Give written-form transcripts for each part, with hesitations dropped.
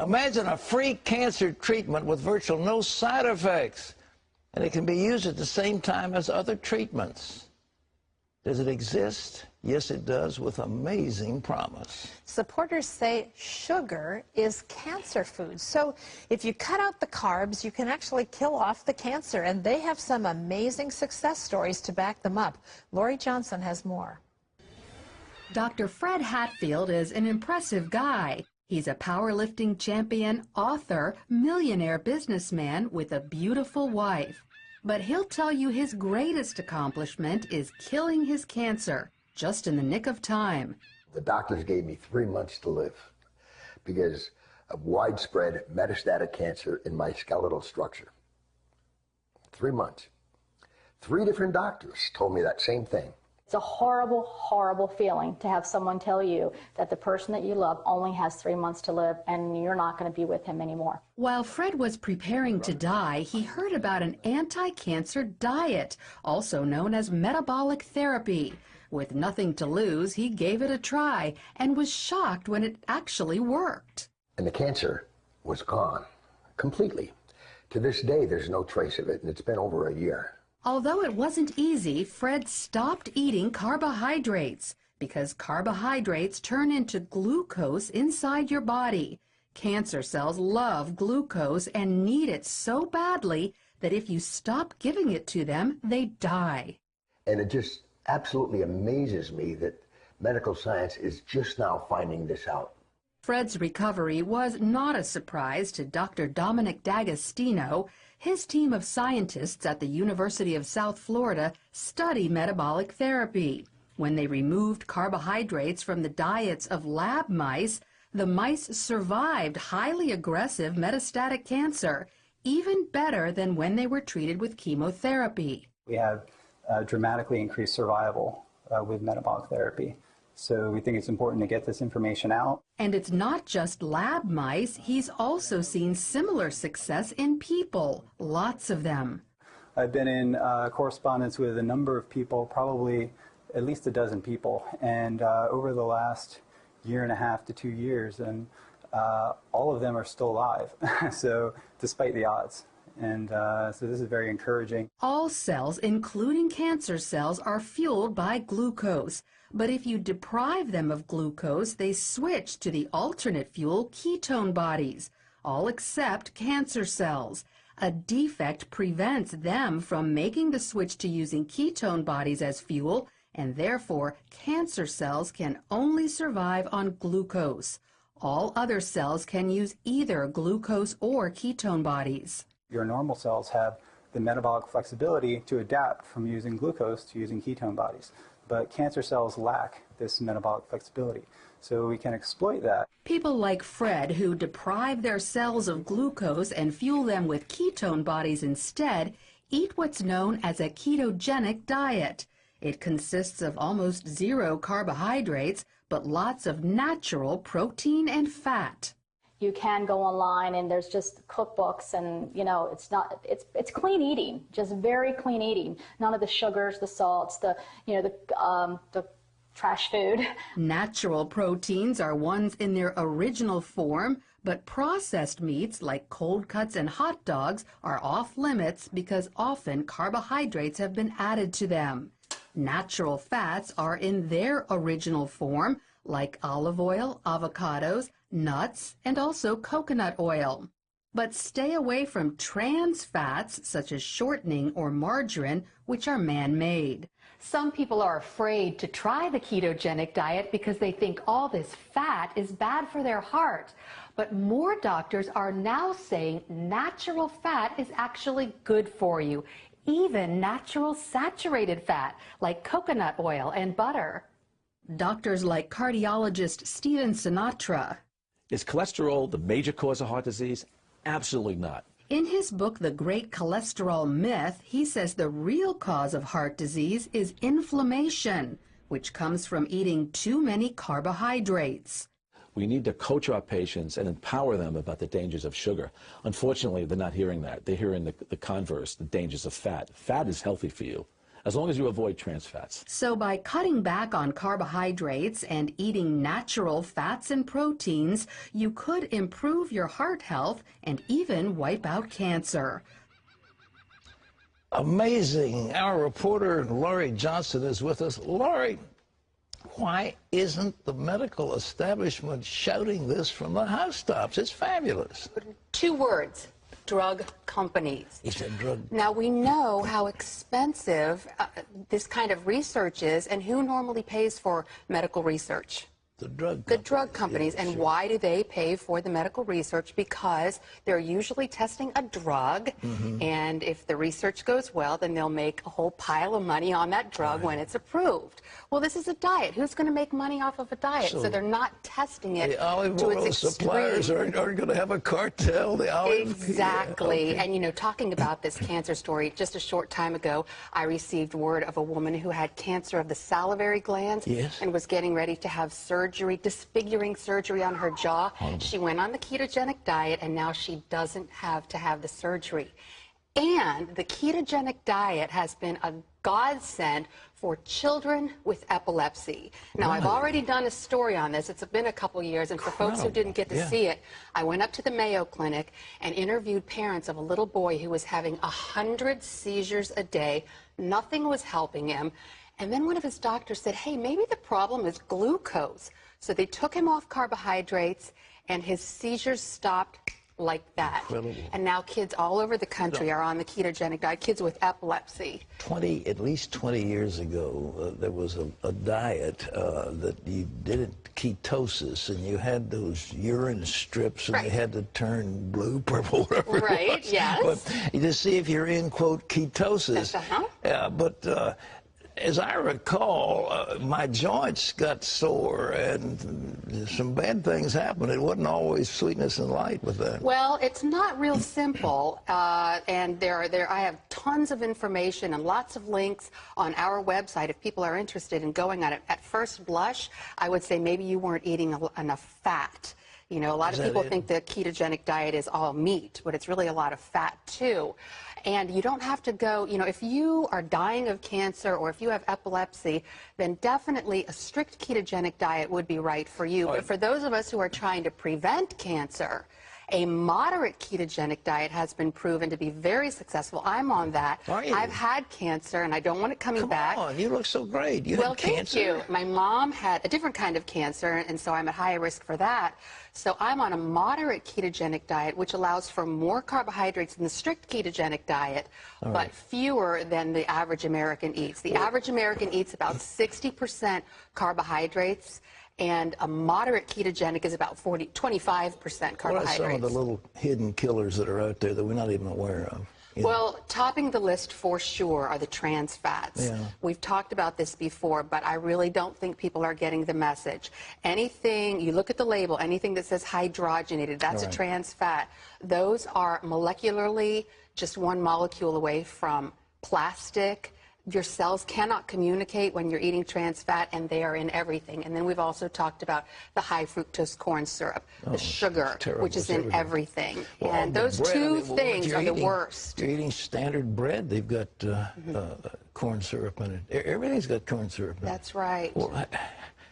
Imagine a free cancer treatment with virtually no side effects, and it can be used at the same time as other treatments. Does it exist? Yes, it does, with amazing promise. Supporters say sugar is cancer food. So if you cut out the carbs, you can actually kill off the cancer. And they have some amazing success stories to back them up. Lori Johnson has more. Dr. Fred Hatfield is an impressive guy. He's a powerlifting champion, author, millionaire businessman with a beautiful wife. But he'll tell you his greatest accomplishment is killing his cancer, just in the nick of time. The doctors gave me 3 months to live because of widespread metastatic cancer in my skeletal structure. 3 months. 3 different doctors told me that same thing. It's a horrible, horrible feeling to have someone tell you that the person that you love only has 3 months to live and you're not going to be with him anymore. While Fred was preparing to die, he heard about an anti-cancer diet, also known as metabolic therapy. With nothing to lose, he gave it a try and was shocked when it actually worked. And the cancer was gone completely. To this day, there's no trace of it, and it's been over a year. Although it wasn't easy, Fred stopped eating carbohydrates because carbohydrates turn into glucose inside your body. Cancer cells love glucose and need it so badly that if you stop giving it to them, they die. And it just absolutely amazes me that medical science is just now finding this out. Fred's recovery was not a surprise to Dr. Dominic D'Agostino. His team of scientists at the University of South Florida study metabolic therapy. When they removed carbohydrates from the diets of lab mice, the mice survived highly aggressive metastatic cancer, even better than when they were treated with chemotherapy. We have dramatically increased survival with metabolic therapy. So we think it's important to get this information out. And it's not just lab mice. He's also seen similar success in people, lots of them. I've been in correspondence with a number of people, probably at least a dozen people, and over the last 1.5 to 2 years, and all of them are still alive, so despite the odds. And so this is very encouraging. All cells, including cancer cells, are fueled by glucose. But if you deprive them of glucose, they switch to the alternate fuel, ketone bodies, all except cancer cells. A defect prevents them from making the switch to using ketone bodies as fuel, and therefore cancer cells can only survive on glucose. All other cells can use either glucose or ketone bodies. Your normal cells have the metabolic flexibility to adapt from using glucose to using ketone bodies. But cancer cells lack this metabolic flexibility, so we can exploit that. People like Fred, who deprive their cells of glucose and fuel them with ketone bodies instead, eat what's known as a ketogenic diet. It consists of almost 0 carbohydrates, but lots of natural protein and fat. You can go online and there's just cookbooks, and it's clean eating, just very clean eating. None of the sugars, the salts, the trash food. Natural proteins are ones in their original form, but processed meats like cold cuts and hot dogs are off limits because often carbohydrates have been added to them. Natural fats are in their original form, like olive oil, avocados, nuts, and also coconut oil. But stay away from trans fats such as shortening or margarine, which are man-made. Some people are afraid to try the ketogenic diet because they think all this fat is bad for their heart. But more doctors are now saying natural fat is actually good for you, even natural saturated fat like coconut oil and butter. Doctors like cardiologist Stephen Sinatra. Is cholesterol the major cause of heart disease? Absolutely not. In his book, The Great Cholesterol Myth, he says the real cause of heart disease is inflammation, which comes from eating too many carbohydrates. We need to coach our patients and empower them about the dangers of sugar. Unfortunately, they're not hearing that. They're hearing the converse, the dangers of fat. Fat is healthy for you. as long as you avoid trans fats. So by cutting back on carbohydrates and eating natural fats and proteins, you could improve your heart health and even wipe out cancer. Amazing. Our reporter, Laurie Johnson, is with us. Laurie, why isn't the medical establishment shouting this from the housetops? It's fabulous. 2 words. Drug companies. He said drug. Now, we know how expensive this kind of research is, and who normally pays for medical research? The drug companies. The drug companies. Yeah, and sure. why do they pay for the medical research? Because they're usually testing a drug, and if the research goes well, then they'll make a whole pile of money on that drug when it's approved. Well, this is a diet. Who's going to make money off of a diet? So they're not testing it The olive to oil its suppliers extreme. aren't going to have a cartel. The olive, Exactly. Yeah, okay. And, you know, talking about this cancer story, just a short time ago, I received word of a woman who had cancer of the salivary glands Yes. and was getting ready to have surgery, disfiguring surgery on her jaw. She went on the ketogenic diet, and now she doesn't have to have the surgery. And the ketogenic diet has been a godsend for children with epilepsy. Now, I've already done a story on this. It's been a couple years, and for folks who didn't get to see it, I went up to the Mayo Clinic and interviewed parents of a little boy who was having 100 seizures a day. Nothing was helping him. And then one of his doctors said, hey, maybe the problem is glucose. So they took him off carbohydrates, and his seizures stopped like that. Incredible. And now kids all over the country are on the ketogenic diet, kids with epilepsy. At least 20 years ago, there was a diet that you did it ketosis, and you had those urine strips, and they had to turn blue, purple, whatever. Right, yes. But to see if you're in, quote, ketosis. But as I recall, my joints got sore, and some bad things happened. It wasn't always sweetness and light with that. Well, it's not real simple, and I have tons of information and lots of links on our website if people are interested in going on it. At first blush, I would say maybe you weren't eating enough fat. You know, a lot of people think the ketogenic diet is all meat, but it's really a lot of fat too. And you don't have to go, you know, if you are dying of cancer or if you have epilepsy, then definitely a strict ketogenic diet would be right for you. But for those of us who are trying to prevent cancer, a moderate ketogenic diet has been proven to be very successful. I'm on that. Are you? I've had cancer, and I don't want it coming back. Come on, you look so great. You had cancer. Thank you. My mom had a different kind of cancer, and so I'm at higher risk for that. So I'm on a moderate ketogenic diet, which allows for more carbohydrates than the strict ketogenic diet, but fewer than the average American eats. The average American eats about 60% carbohydrates, and a moderate ketogenic is about 25% carbohydrates. What are some of the little hidden killers that are out there that we're not even aware of? Well, topping the list for sure are the trans fats. Yeah. We've talked about this before, but I really don't think people are getting the message. Anything, you look at the label, anything that says hydrogenated, that's a trans fat. Those are molecularly just one molecule away from plastic. Your cells cannot communicate when you're eating trans fat, and they are in everything. And then we've also talked about the high fructose corn syrup, the sugar, which is in everything. Well, and those bread, two things are the eating, worst. You're eating standard bread. They've got corn syrup in it. Everything's got corn syrup in it. That's right. Well,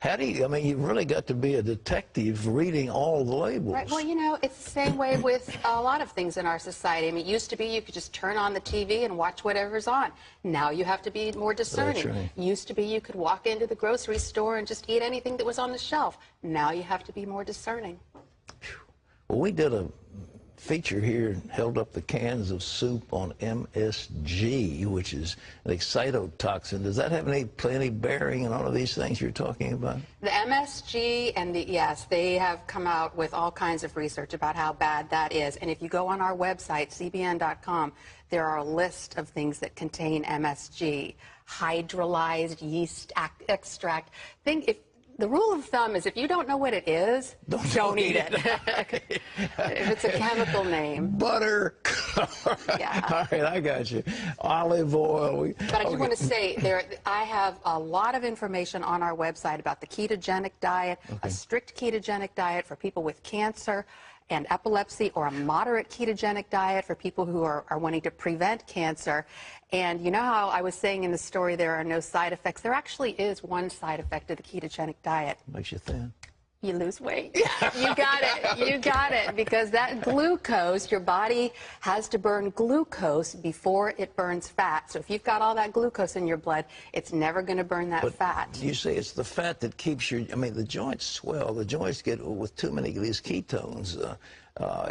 how do you, I mean, you've really got to be a detective reading all the labels. Right. Well, you know, it's the same way with a lot of things in our society. I mean, it used to be you could just turn on the TV and watch whatever's on. Now you have to be more discerning. That's right. Used to be you could walk into the grocery store and just eat anything that was on the shelf. Now you have to be more discerning. Well, we did a feature here and held up the cans of soup on MSG, which is an excitotoxin. Does that have any bearing on all of these things you're talking about? The MSG and yes, they have come out with all kinds of research about how bad that is. And if you go on our website, cbn.com, there are a list of things that contain MSG, hydrolyzed yeast extract. The rule of thumb is if you don't know what it is, don't eat it. If it's a chemical name. Butter. Yeah. All right, I got you. Olive oil. But I do want to say, I have a lot of information on our website about the ketogenic diet, a strict ketogenic diet for people with cancer, and epilepsy, or a moderate ketogenic diet for people who are wanting to prevent cancer. And you know how I was saying in the story there are no side effects? There actually is one side effect of the ketogenic diet. Makes you thin. You lose weight. You got it. You got it. Because that glucose, your body has to burn glucose before it burns fat. So if you've got all that glucose in your blood, it's never going to burn that fat. You say it's the fat that keeps your, I mean, the joints swell. The joints get, with too many of these ketones,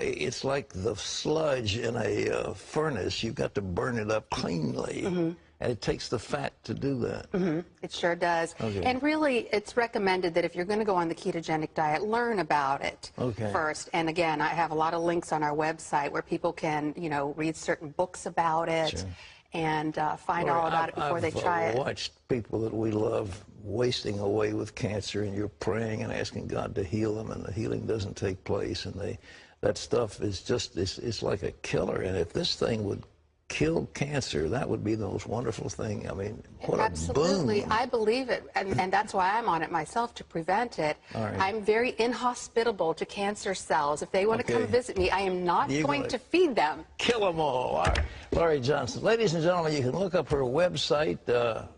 it's like the sludge in a furnace. You've got to burn it up cleanly. And it takes the fat to do that. It sure does. Okay. And really, it's recommended that if you're going to go on the ketogenic diet, learn about it first. And again, I have a lot of links on our website where people can, you know, read certain books about it and find all about it before they try it. I've watched people that we love wasting away with cancer, and you're praying and asking God to heal them, and the healing doesn't take place. And that stuff is just, it's like a killer. And if this thing would kill cancer, that would be the most wonderful thing. I mean, what Absolutely. a boon. I believe it, and that's why I'm on it myself, to prevent it. I'm very inhospitable to cancer cells. If they want to come visit me, I am not going to feed them. Kill them all. All right. Laurie Johnson. Ladies and gentlemen, you can look up her website.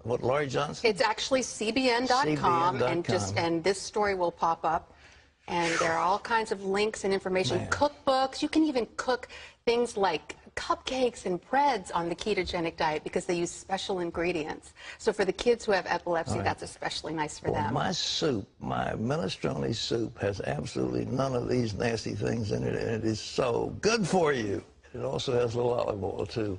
What, Laurie Johnson? It's actually cbn.com, and this story will pop up. And there are all kinds of links and information, cookbooks. You can even cook things like cupcakes and breads on the ketogenic diet because they use special ingredients. So for the kids who have epilepsy, that's especially nice for them. My soup, my minestrone soup, has absolutely none of these nasty things in it, and it is so good for you. It also has a little olive oil, too.